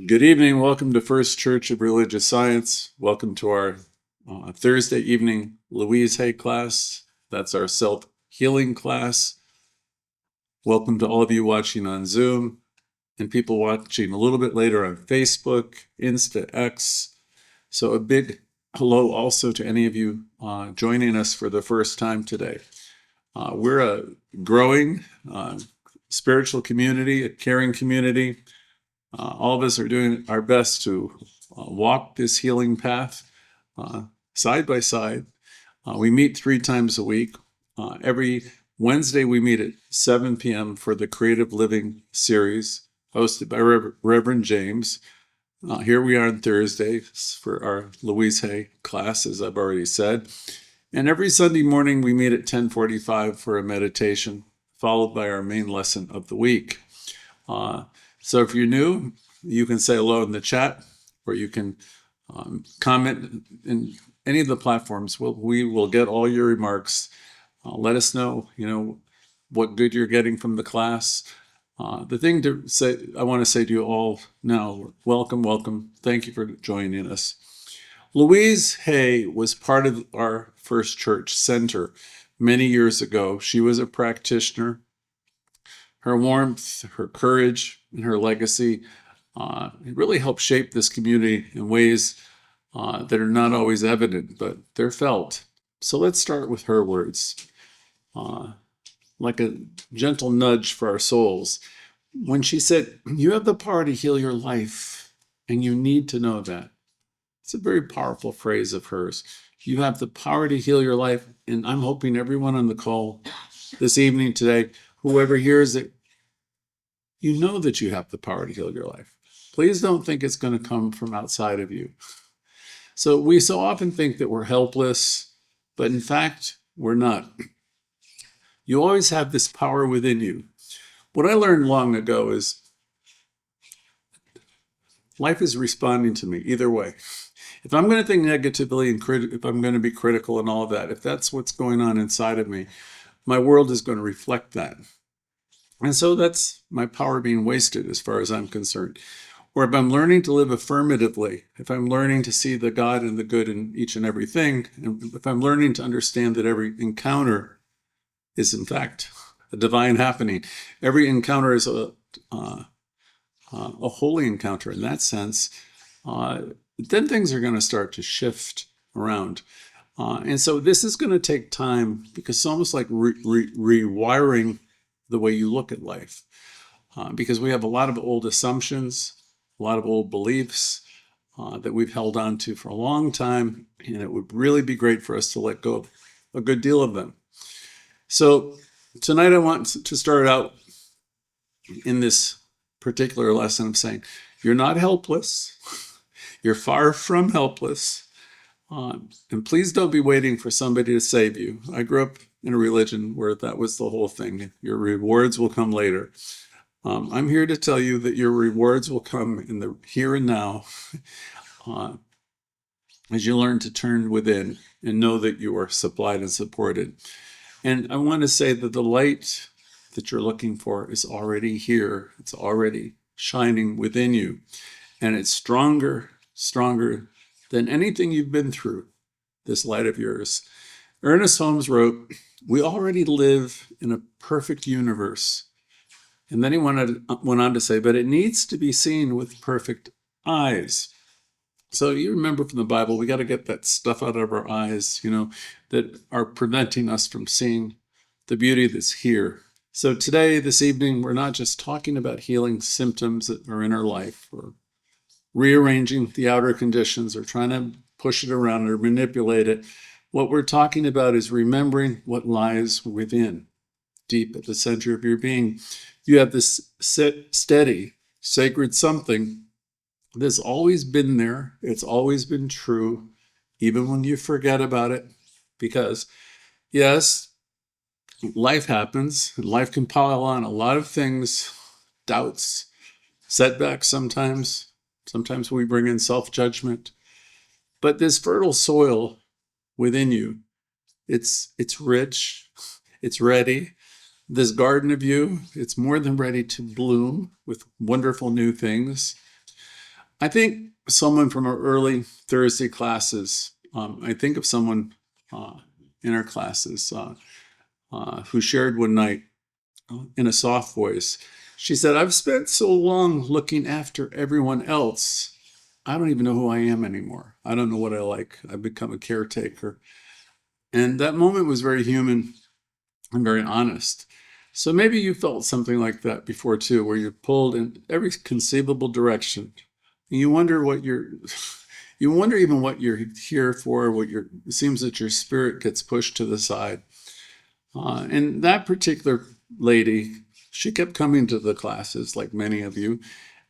Good evening. Welcome to First Church of Religious Science. Welcome to our Thursday evening Louise class. That's our self-healing class. Welcome to all of you watching on Zoom and people watching a little bit later on Facebook, Insta, X. So a big hello also to any of you joining us for the first time today. We're a growing spiritual community, a caring community. All of us are doing our best to walk this healing path side by side. We meet 3 times a week. Every Wednesday we meet at 7 p.m. for the Creative Living series hosted by Reverend James. Here we are on Thursdays for our Louise Hay class, as I've already said. And every Sunday morning we meet at 10:45 for a meditation, followed by our main lesson of the week. So if you're new, you can say hello in the chat, or you can comment in any of the platforms. We will get all your remarks. Let us know, what good you're getting from the class. The thing to say, I want to say to you all now, welcome. Thank you for joining us. Louise Hay was part of our First Church Center many years ago. She was a practitioner. Her warmth, her courage, and her legacy it really helped shape this community in ways that are not always evident, but they're felt. So let's start with her words, like a gentle nudge for our souls. When she said, "You have the power to heal your life, and you need to know that." It's a very powerful phrase of hers. You have the power to heal your life, and I'm hoping everyone on the call this evening today, whoever hears it, you know that you have the power to heal your life. Please don't think it's going to come from outside of you. So we so often think that we're helpless, but in fact, we're not. You always have this power within you. What I learned long ago is life is responding to me either way. If I'm going to think negatively and if I'm going to be critical and all of that, if that's what's going on inside of me, my world is going to reflect that. And so that's my power being wasted as far as I'm concerned. Or if I'm learning to live affirmatively, if I'm learning to see the God and the good in each and everything, and if I'm learning to understand that every encounter is in fact a divine happening, every encounter is a holy encounter in that sense, then things are going to start to shift around. And so this is going to take time, because it's almost like rewiring the way you look at life, because we have a lot of old assumptions, a lot of old beliefs that we've held on to for a long time, and it would really be great for us to let go of a good deal of them. So tonight I want to start out in this particular lesson of saying, you're not helpless. You're far from helpless. And please don't be waiting for somebody to save you. I grew up in a religion where that was the whole thing. Your rewards will come later. I'm here to tell you that your rewards will come in the here and now as you learn to turn within and know that you are supplied and supported. And I want to say that the light that you're looking for is already here. It's already shining within you. And it's stronger than anything you've been through, this light of yours. Ernest Holmes wrote, "We already live in a perfect universe." And then he went on to say, but it needs to be seen with perfect eyes. So you remember from the Bible, we got to get that stuff out of our eyes, that are preventing us from seeing the beauty that's here. So today, this evening, we're not just talking about healing symptoms that are in our life, or rearranging the outer conditions, or trying to push it around or manipulate it. What we're talking about is remembering what lies within, deep at the center of your being. You have this steady, sacred something that's always been there. It's always been true, even when you forget about it. Because, yes, life happens. Life can pile on a lot of things, doubts, setbacks sometimes. Sometimes we bring in self-judgment. But this fertile soil within you, it's rich, it's ready. This garden of you, it's more than ready to bloom with wonderful new things. I think someone from our early Thursday classes, I think of someone in our classes who shared one night in a soft voice. She said, I've spent so long looking after everyone else, I don't even know who I am anymore. I don't know what I like. I've become a caretaker. And that moment was very human and very honest. So maybe you felt something like that before too, where you're pulled in every conceivable direction. And you wonder what you wonder even what you're here for, it seems that your spirit gets pushed to the side. And that particular lady, she kept coming to the classes like many of you.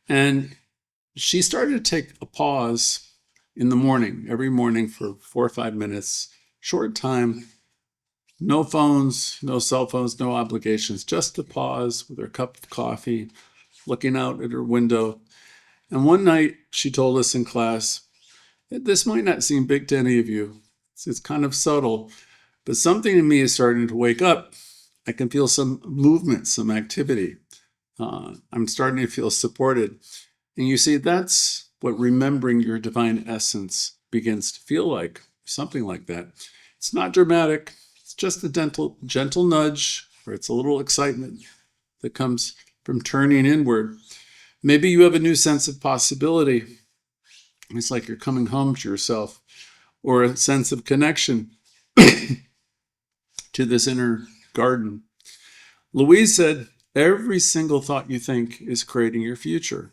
And she started to take a pause in the morning, every morning for 4 or 5 minutes, short time, no phones, no cell phones, no obligations, just a pause with her cup of coffee, looking out at her window. And one night she told us in class, this might not seem big to any of you. It's kind of subtle, but something in me is starting to wake up. I can feel some movement, some activity. I'm starting to feel supported. And you see, that's what remembering your divine essence begins to feel like, something like that. It's not dramatic. It's just a gentle nudge, or it's a little excitement that comes from turning inward. Maybe you have a new sense of possibility. It's like you're coming home to yourself, or a sense of connection to this inner garden. Louise said, every single thought you think is creating your future.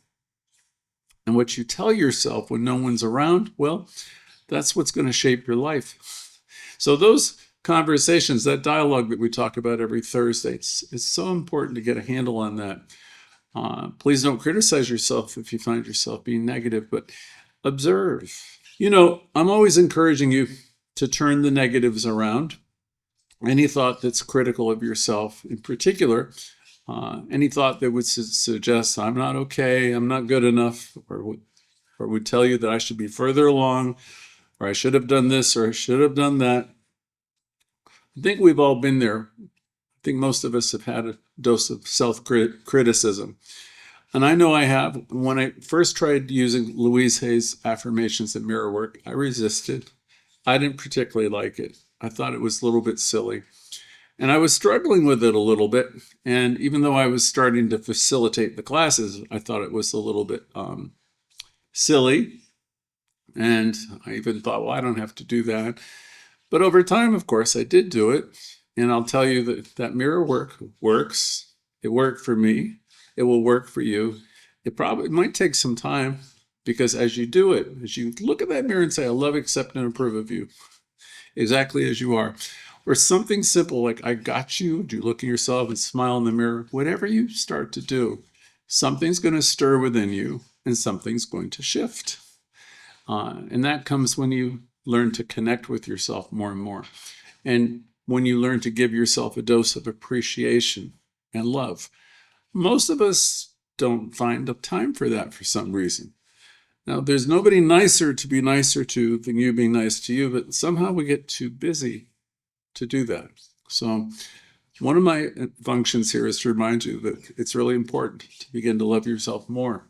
And what you tell yourself when no one's around, well, that's what's going to shape your life. So those conversations, that dialogue that we talk about every Thursday, it's so important to get a handle on that. Please don't criticize yourself if you find yourself being negative, but observe. I'm always encouraging you to turn the negatives around. Any thought that's critical of yourself in particular, any thought that would suggest I'm not okay, I'm not good enough, or would tell you that I should be further along, or I should have done this, or I should have done that. I think we've all been there. I think most of us have had a dose of self-criticism. And I know I have. When I first tried using Louise Hay's affirmations and mirror work, I resisted. I didn't particularly like it. I thought it was a little bit silly. And I was struggling with it a little bit. And even though I was starting to facilitate the classes, I thought it was a little bit silly. And I even thought, well, I don't have to do that. But over time, of course, I did do it. And I'll tell you that mirror work works. It worked for me. It will work for you. It might take some time, because as you do it, as you look at that mirror and say, I love, accept, and approve of you, exactly as you are. Or something simple like, I got you. Do you look at yourself and smile in the mirror? Whatever you start to do, something's going to stir within you and something's going to shift. And that comes when you learn to connect with yourself more and more. And when you learn to give yourself a dose of appreciation and love. Most of us don't find the time for that for some reason. Now, there's nobody nicer to be nicer to than you being nice to you, but somehow we get too busy to do that. So one of my functions here is to remind you that it's really important to begin to love yourself more.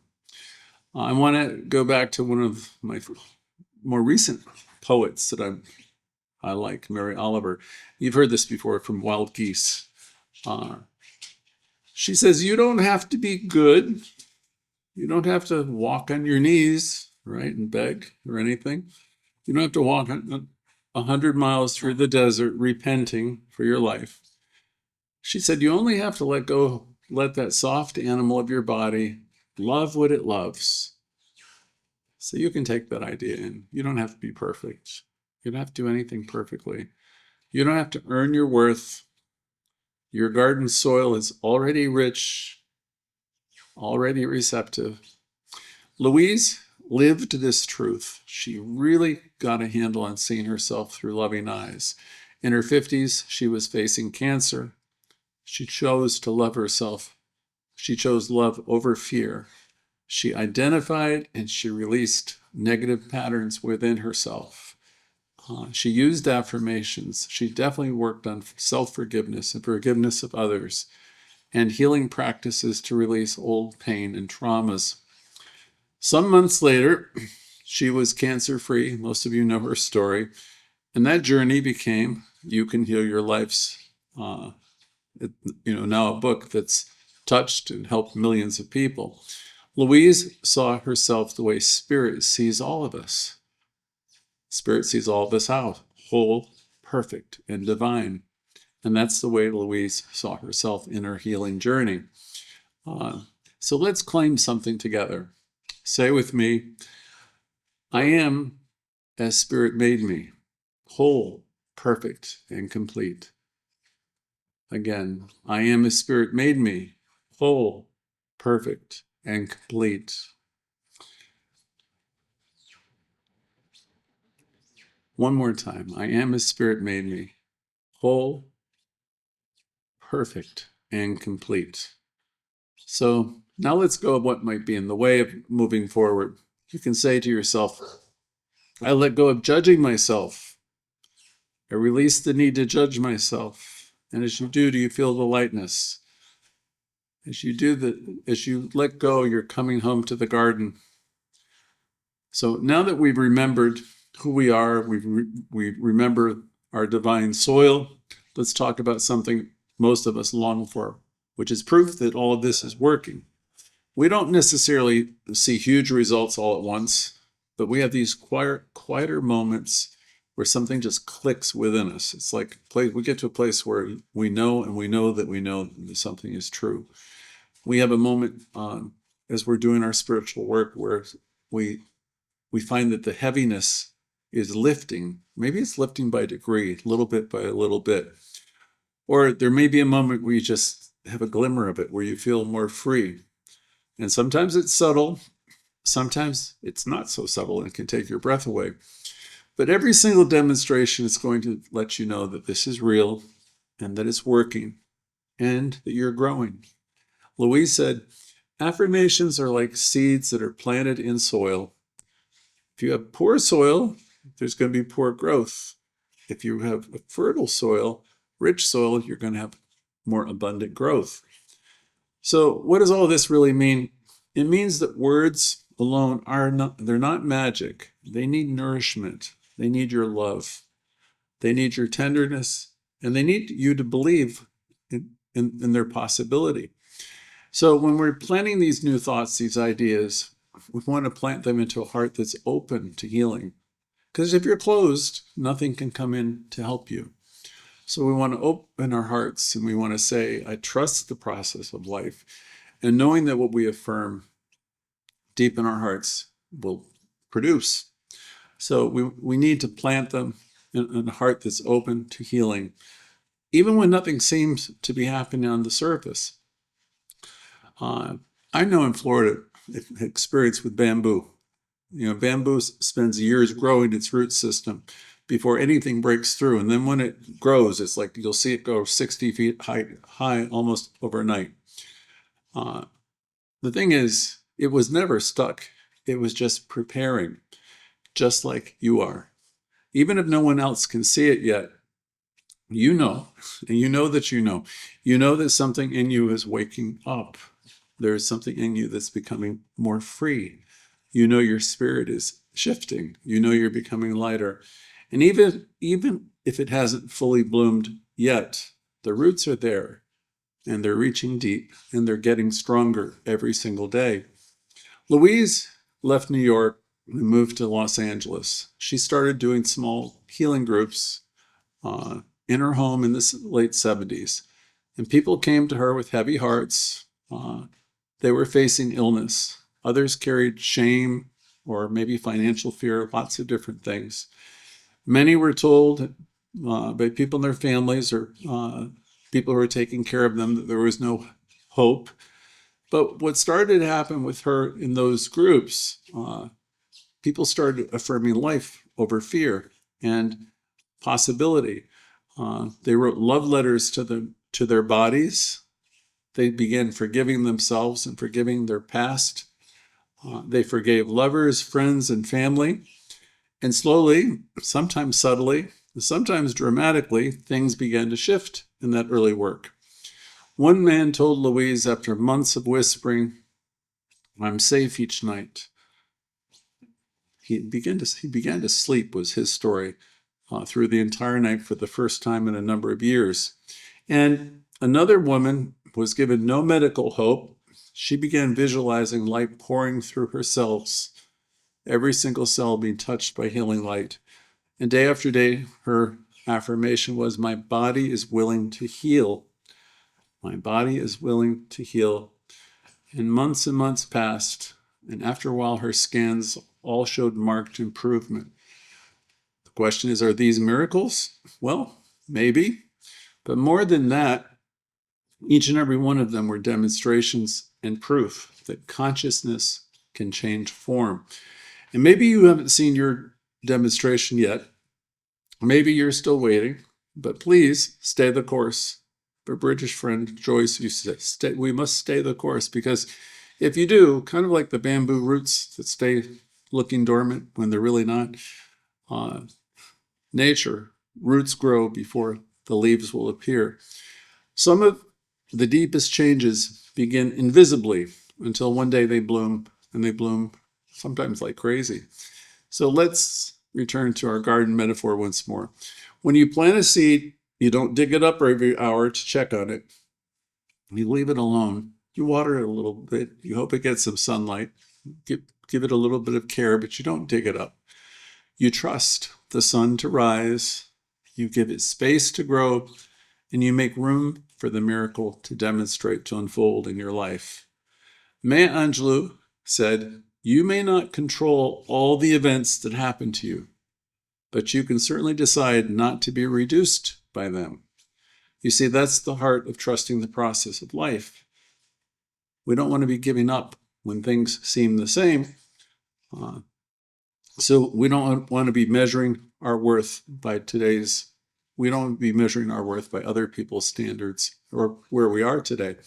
I want to go back to one of my more recent poets that I like, Mary Oliver. You've heard this before from Wild Geese. She says, you don't have to be good. You don't have to walk on your knees, right, and beg or anything. You don't have to walk 100 miles through the desert repenting for your life. She said, you only have to let that soft animal of your body love what it loves. So you can take that idea in. You don't have to be perfect. You don't have to do anything perfectly. You don't have to earn your worth. Your garden soil is already rich, already receptive. Louise lived this truth. She really got a handle on seeing herself through loving eyes. In her 50s, she was facing cancer. She chose to love herself. She chose love over fear. She identified and she released negative patterns within herself. She used affirmations. She definitely worked on self-forgiveness and forgiveness of others, and healing practices to release old pain and traumas. Some months later, she was cancer-free. Most of you know her story. And that journey became You Can Heal Your Life's, now a book that's touched and helped millions of people. Louise saw herself the way Spirit sees all of us. Spirit sees all of us out, whole, perfect, and divine. And that's the way Louise saw herself in her healing journey. So let's claim something together. Say with me, I am as Spirit made me, whole, perfect, and complete. Again, I am as Spirit made me, whole, perfect, and complete. One more time. I am as Spirit made me, whole, perfect, and complete. So now let's go of what might be in the way of moving forward. You can say to yourself, I let go of judging myself. I release the need to judge myself. And as you do you feel the lightness? As you let go, you're coming home to the garden. So now that we've remembered who we are, we remember our divine soil, let's talk about something most of us long for, which is proof that all of this is working. We don't necessarily see huge results all at once, but we have these quieter moments where something just clicks within us. It's like we get to a place where we know that something is true. We have a moment as we're doing our spiritual work where we find that the heaviness is lifting. Maybe it's lifting by a degree, little bit by a little bit. Or there may be a moment where you just have a glimmer of it, where you feel more free. And sometimes it's subtle. Sometimes it's not so subtle and can take your breath away. But every single demonstration is going to let you know that this is real and that it's working and that you're growing. Louise said, affirmations are like seeds that are planted in soil. If you have poor soil, there's going to be poor growth. If you have a fertile soil, rich soil, you're going to have more abundant growth. So what does all this really mean? It means that words alone they're not magic. They need nourishment. They need your love. They need your tenderness, and they need you to believe in their possibility. So when we're planting these new thoughts, these ideas, we want to plant them into a heart that's open to healing. Because if you're closed, nothing can come in to help you. So we want to open our hearts and we want to say, I trust the process of life. And knowing that what we affirm deep in our hearts will produce. So we need to plant them in a heart that's open to healing, even when nothing seems to be happening on the surface. I know in Florida, experience with bamboo. Bamboo spends years growing its root system before anything breaks through. And then when it grows, it's like you'll see it go 60 feet high almost overnight. The thing is, it was never stuck. It was just preparing, just like you are. Even if no one else can see it yet, you know, and you know that something in you is waking up. There's something in you that's becoming more free. You know your spirit is shifting. You know you're becoming lighter. And even if it hasn't fully bloomed yet, the roots are there and they're reaching deep and they're getting stronger every single day. Louise left New York and moved to Los Angeles. She started doing small healing groups in her home in the late 70s. And people came to her with heavy hearts. They were facing illness. Others carried shame or maybe financial fear, lots of different things. Many were told by people in their families or people who were taking care of them that there was no hope. But what started to happen with her in those groups, people started affirming life over fear and possibility. They wrote love letters to their bodies. They began forgiving themselves and forgiving their past. They forgave lovers, friends, and family. And slowly, sometimes subtly, sometimes dramatically, things began to shift in that early work. One man told Louise after months of whispering, I'm safe each night. he began to sleep was his story through the entire night for the first time in a number of years. And another woman was given no medical hope. She began visualizing light pouring through her cells, every single cell being touched by healing light. And day after day, her affirmation was, my body is willing to heal. My body is willing to heal. And months passed, and after a while, her scans all showed marked improvement. The question is, are these miracles? Well, maybe. But more than that, each and every one of them were demonstrations and proof that consciousness can change form. And maybe you haven't seen your demonstration yet. Maybe you're still waiting, but please stay the course. Our British friend Joyce used to say, we must stay the course, because if you do, kind of like the bamboo roots that stay looking dormant when they're really not, nature, roots grow before the leaves will appear. Some of the deepest changes begin invisibly until one day they bloom, and they bloom sometimes like crazy. So let's return to our garden metaphor once more. When you plant a seed, you don't dig it up every hour to check on it. You leave it alone. You water it a little bit. You hope it gets some sunlight. Give it a little bit of care, but you don't dig it up. You trust the sun to rise. You give it space to grow, and you make room for the miracle to demonstrate, to unfold in your life. Maya Angelou said, you may not control all the events that happen to you, but you can certainly decide not to be reduced by them. You see, that's the heart of trusting the process of life. We don't want to be giving up when things seem the same. So we don't want to be measuring our worth by we don't want to be measuring our worth by other people's standards or where we are today.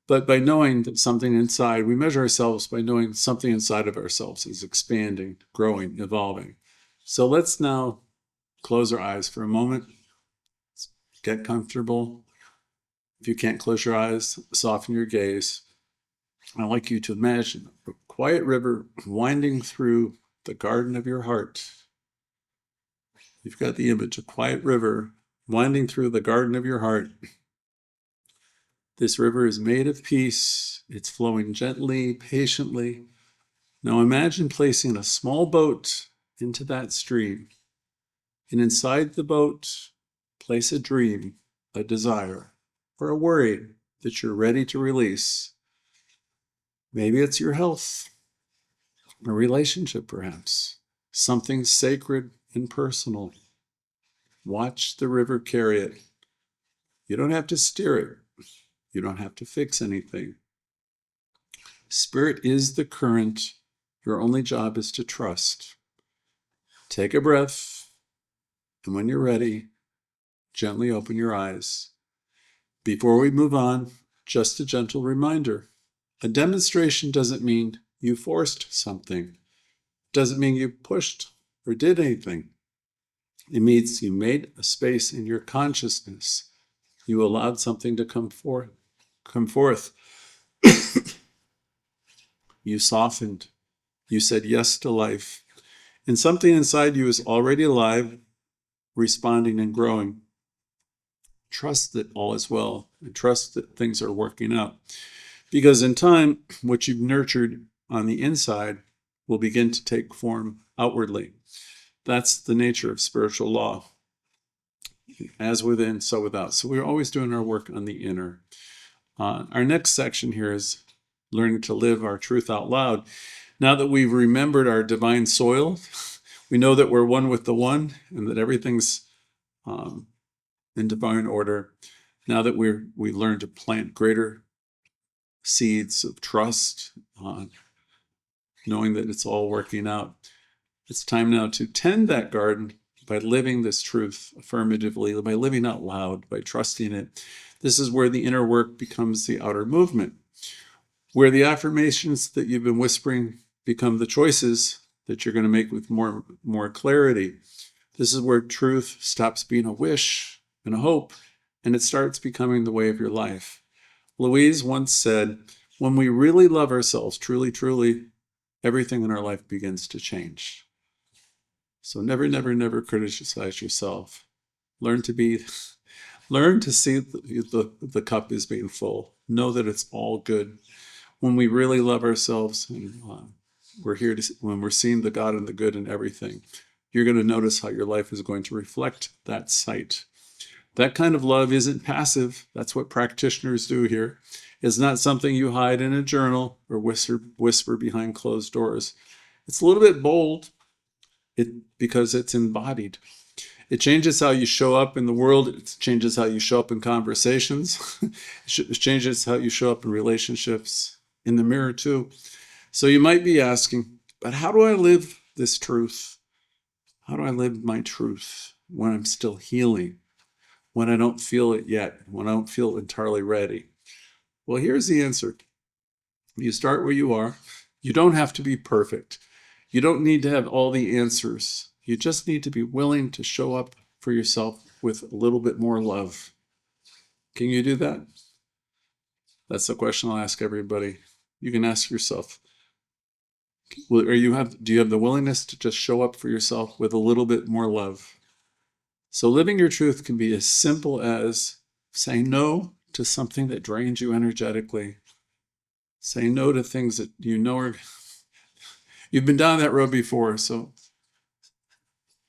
But by knowing that something inside, we measure ourselves by knowing something inside of ourselves is expanding, growing, evolving. So let's now close our eyes for a moment. Get comfortable. If you can't close your eyes, soften your gaze. I'd like you to imagine a quiet river winding through the garden of your heart. You've got the image, a quiet river winding through the garden of your heart. This river is made of peace. It's flowing gently, patiently. Now imagine placing a small boat into that stream. And inside the boat, place a dream, a desire, or a worry that you're ready to release. Maybe it's your health, a relationship perhaps, something sacred and personal. Watch the river carry it. You don't have to steer it. You don't have to fix anything. Spirit is the current. Your only job is to trust. Take a breath, and when you're ready, gently open your eyes. Before we move on, just a gentle reminder. A demonstration doesn't mean you forced something. Doesn't mean you pushed or did anything. It means you made a space in your consciousness. You allowed something to come forth. You softened. You said yes to life. And something inside you is already alive, responding and growing. Trust that all is well, and trust that things are working out. Because in time, what you've nurtured on the inside will begin to take form outwardly. That's the nature of spiritual law. As within, so without. So we're always doing our work on the inner. Our next section here is learning to live our truth out loud. Now that we've remembered our divine soil, we know that we're one with the one and that everything's in divine order. Now that we learned to plant greater seeds of trust, knowing that it's all working out, it's time now to tend that garden by living this truth affirmatively, by living out loud, by trusting it. This is where the inner work becomes the outer movement, where the affirmations that you've been whispering become the choices that you're going to make with more clarity. This is where truth stops being a wish and a hope, and it starts becoming the way of your life. Louise once said, when we really love ourselves, truly, truly, everything in our life begins to change. So never, never, never criticize yourself. Learn to see the cup as being full. Know that it's all good. When we really love ourselves, and when we're seeing the God and the good in everything, you're going to notice how your life is going to reflect that sight. That kind of love isn't passive. That's what practitioners do here. It's not something you hide in a journal or whisper behind closed doors. It's a little bit bold because it's embodied. It changes how you show up in the world. It changes how you show up in conversations. It changes how you show up in relationships, in the mirror too. So you might be asking, but how do I live this truth? How do I live my truth when I'm still healing? When I don't feel it yet? When I don't feel entirely ready? Well, here's the answer. You start where you are. You don't have to be perfect. You don't need to have all the answers. You just need to be willing to show up for yourself with a little bit more love. Can you do that? That's the question I'll ask everybody. You can ask yourself, do you have the willingness to just show up for yourself with a little bit more love? So living your truth can be as simple as saying no to something that drains you energetically. Say no to things that you know are... You've been down that road before, so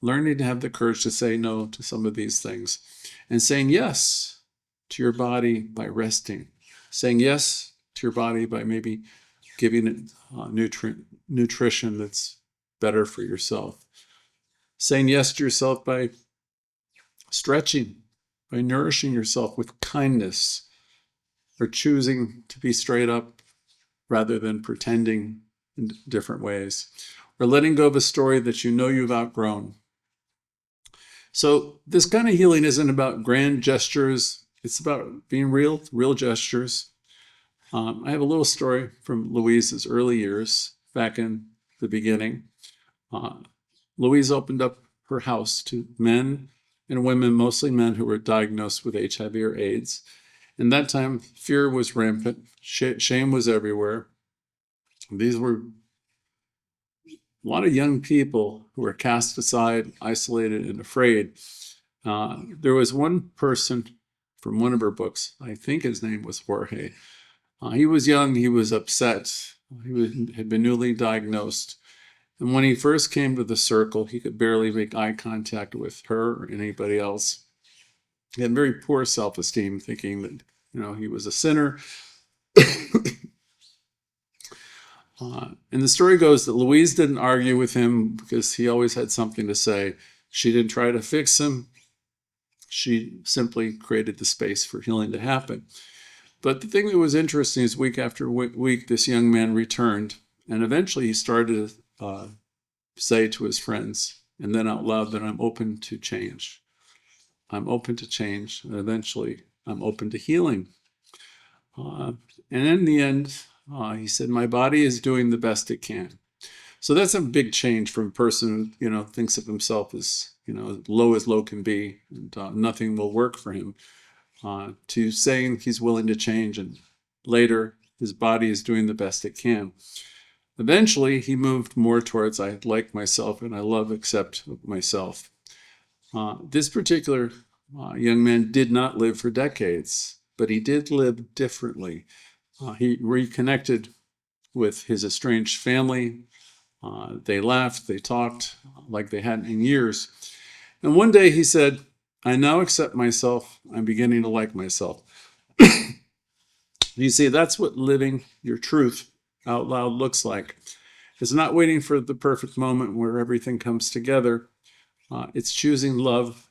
learning to have the courage to say no to some of these things. And saying yes to your body by resting. Saying yes to your body by maybe giving it nutrition that's better for yourself. Saying yes to yourself by stretching, by nourishing yourself with kindness, or choosing to be straight up rather than pretending in different ways, or letting go of a story that you know you've outgrown. So this kind of healing isn't about grand gestures. It's about being real gestures. I have a little story from Louise's early years, back in the beginning. Louise opened up her house to men and women, mostly men, who were diagnosed with HIV or AIDS. In that time, fear was rampant. Shame was everywhere. These were a lot of young people who were cast aside, isolated, and afraid. There was one person from one of her books, I think his name was Harte. He was young, he was upset, had been newly diagnosed. And when he first came to the circle, he could barely make eye contact with her or anybody else. He had very poor self-esteem, thinking that, he was a sinner. And the story goes that Louise didn't argue with him because he always had something to say. She didn't try to fix him. She simply created the space for healing to happen. But the thing that was interesting is week after week, this young man returned, and eventually he started to say to his friends, and then out loud, that I'm open to change. I'm open to change, and eventually I'm open to healing. And in the end, he said, my body is doing the best it can. So that's a big change from a person who, thinks of himself as, low as low can be, and nothing will work for him, to saying he's willing to change, and later his body is doing the best it can. Eventually, he moved more towards, I like myself and I accept myself. This particular young man did not live for decades, but he did live differently. He reconnected with his estranged family. They laughed, they talked like they hadn't in years. And one day he said, I now accept myself. I'm beginning to like myself. You see, that's what living your truth out loud looks like. It's not waiting for the perfect moment where everything comes together. It's choosing love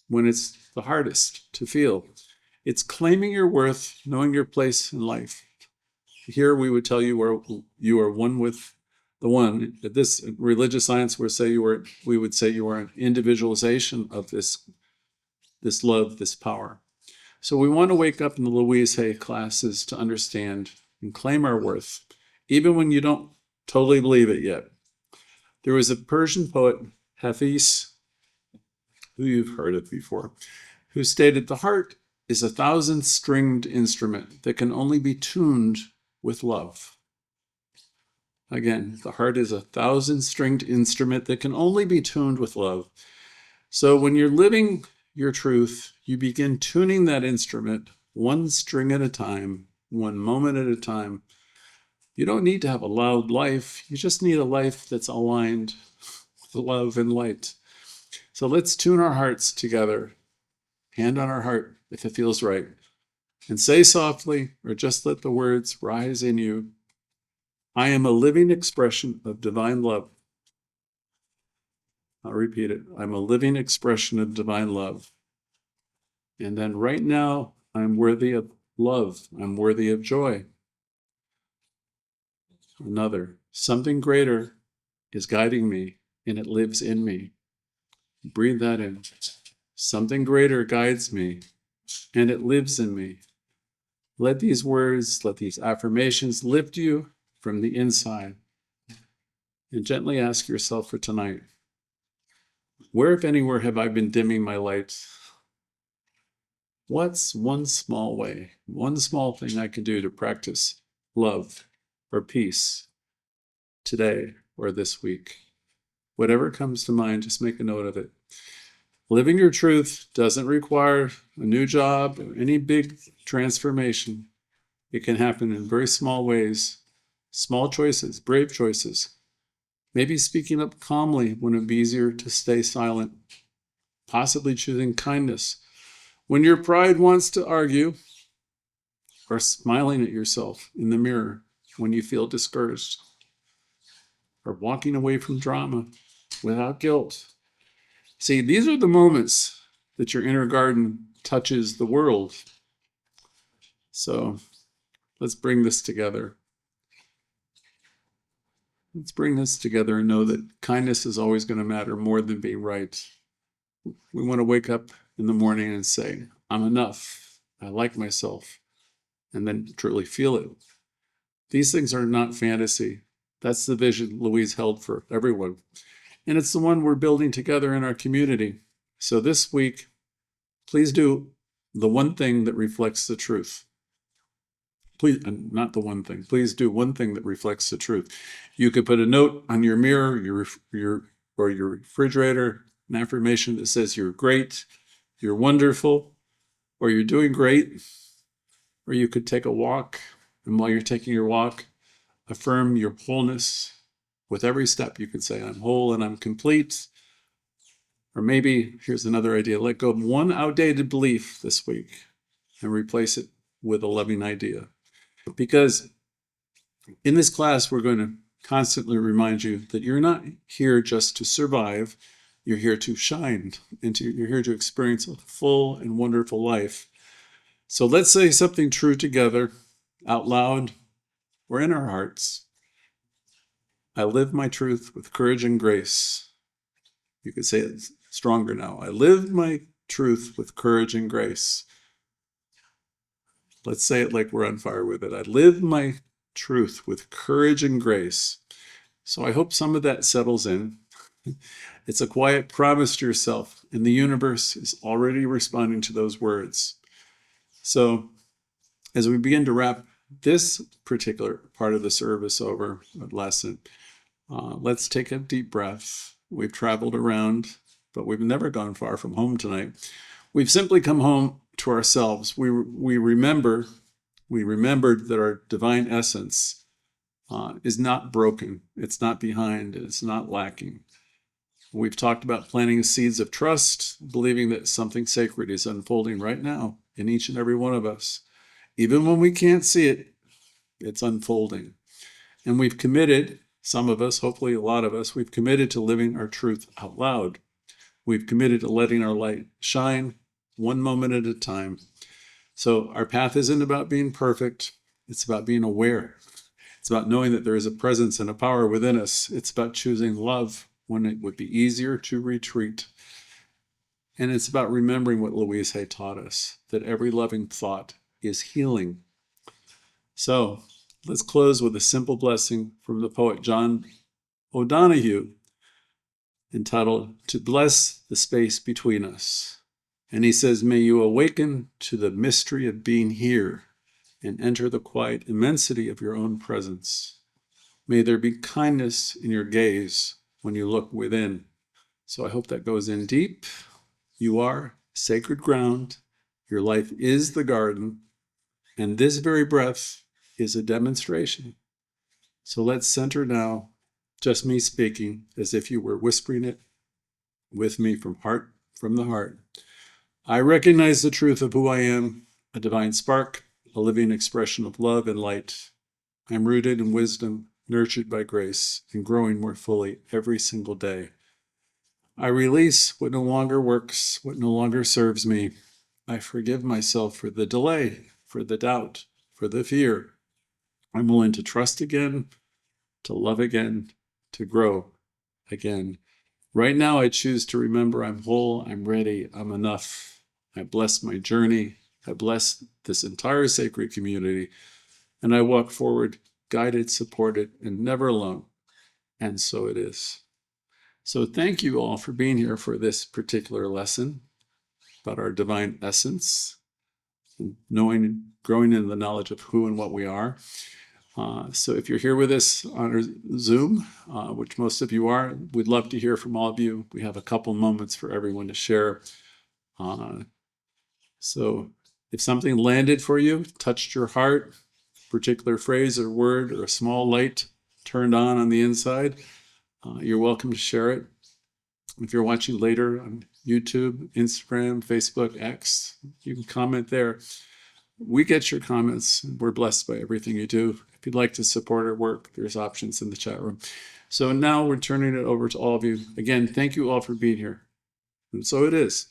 when it's the hardest to feel. It's claiming your worth, knowing your place in life. Here we would tell you you are one with the one. This religious science we would say you are an individualization of this love, this power. So we want to wake up in the Louise Hay classes to understand and claim our worth, even when you don't totally believe it yet. There was a Persian poet, Hafiz, who you've heard of before, who stated, the heart is a 1,000-stringed instrument that can only be tuned with love. Again, the heart is a 1,000-stringed instrument that can only be tuned with love. So when you're living your truth, you begin tuning that instrument one string at a time, one moment at a time. You don't need to have a loud life. You just need a life that's aligned with love and light. So let's tune our hearts together, hand on our heart if it feels right, and say softly, or just let the words rise in you, I am a living expression of divine love. I'll repeat it. I'm a living expression of divine love. And then right now, I'm worthy of love. I'm worthy of joy. Another, something greater is guiding me, and it lives in me. Breathe that in. Something greater guides me, and it lives in me. Let these words, let these affirmations lift you from the inside. And gently ask yourself for tonight, where, if anywhere, have I been dimming my light? What's one small way, one small thing I can do to practice love or peace today or this week? Whatever comes to mind, just make a note of it. Living your truth doesn't require a new job or any big transformation. It can happen in very small ways, small choices, brave choices. Maybe speaking up calmly when it would be easier to stay silent, possibly choosing kindness when your pride wants to argue, or smiling at yourself in the mirror when you feel discouraged, or walking away from drama without guilt. See, these are the moments that your inner garden touches the world. So let's bring this together. Let's bring this together and know that kindness is always going to matter more than being right. We want to wake up in the morning and say, I'm enough. I like myself. And then truly feel it. These things are not fantasy. That's the vision Louise held for everyone. And it's the one we're building together in our community. So this week, please do the one thing that reflects the truth. Please, not the one thing. Please do one thing that reflects the truth. You could put a note on your mirror, or your refrigerator, an affirmation that says you're great, you're wonderful, or you're doing great. Or you could take a walk, and while you're taking your walk, affirm your wholeness. With every step, you could say, I'm whole and I'm complete. Or maybe, here's another idea, let go of one outdated belief this week and replace it with a loving idea. Because in this class, we're going to constantly remind you that you're not here just to survive. You're here to shine, and you're here to experience a full and wonderful life. So let's say something true together, out loud or in our hearts. I live my truth with courage and grace. You could say it stronger now. I live my truth with courage and grace. Let's say it like we're on fire with it. I live my truth with courage and grace. So I hope some of that settles in. It's a quiet promise to yourself, and the universe is already responding to those words. So as we begin to wrap this particular part of the service over, lesson, let's take a deep breath. We've traveled around, but we've never gone far from home tonight. We've simply come home to ourselves. We remembered that our divine essence is not broken. It's not behind. It's not lacking. We've talked about planting seeds of trust, believing that something sacred is unfolding right now in each and every one of us. Even when we can't see it, it's unfolding. And we've committed, some of us, hopefully a lot of us, we've committed to living our truth out loud. We've committed to letting our light shine one moment at a time. So our path isn't about being perfect. It's about being aware. It's about knowing that there is a presence and a power within us. It's about choosing love when it would be easier to retreat. And it's about remembering what Louise Hay taught us, that every loving thought is healing. So let's close with a simple blessing from the poet John O'Donohue, entitled, To Bless the Space Between Us. And he says, may you awaken to the mystery of being here and enter the quiet immensity of your own presence. May there be kindness in your gaze when you look within. So I hope that goes in deep. You are sacred ground. Your life is the garden. And this very breath is a demonstration. So let's center now, just me speaking, as if you were whispering it with me from the heart. I recognize the truth of who I am, a divine spark, a living expression of love and light. I'm rooted in wisdom, nurtured by grace, and growing more fully every single day. I release what no longer works, what no longer serves me. I forgive myself for the delay, for the doubt, for the fear. I'm willing to trust again, to love again, to grow again. Right now, I choose to remember I'm whole, I'm ready, I'm enough. I bless my journey. I bless this entire sacred community. And I walk forward, guided, supported, and never alone. And so it is. So thank you all for being here for this particular lesson about our divine essence, and knowing, growing in the knowledge of who and what we are. So if you're here with us on our Zoom, which most of you are, we'd love to hear from all of you. We have a couple moments for everyone to share. So if something landed for you, touched your heart, particular phrase or word or a small light turned on the inside, you're welcome to share it. If you're watching later on YouTube, Instagram, Facebook, X, you can comment there. We get your comments. We're blessed by everything you do. If you'd like to support our work, there's options in the chat room. So now we're turning it over to all of you. Again, thank you all for being here. And so it is.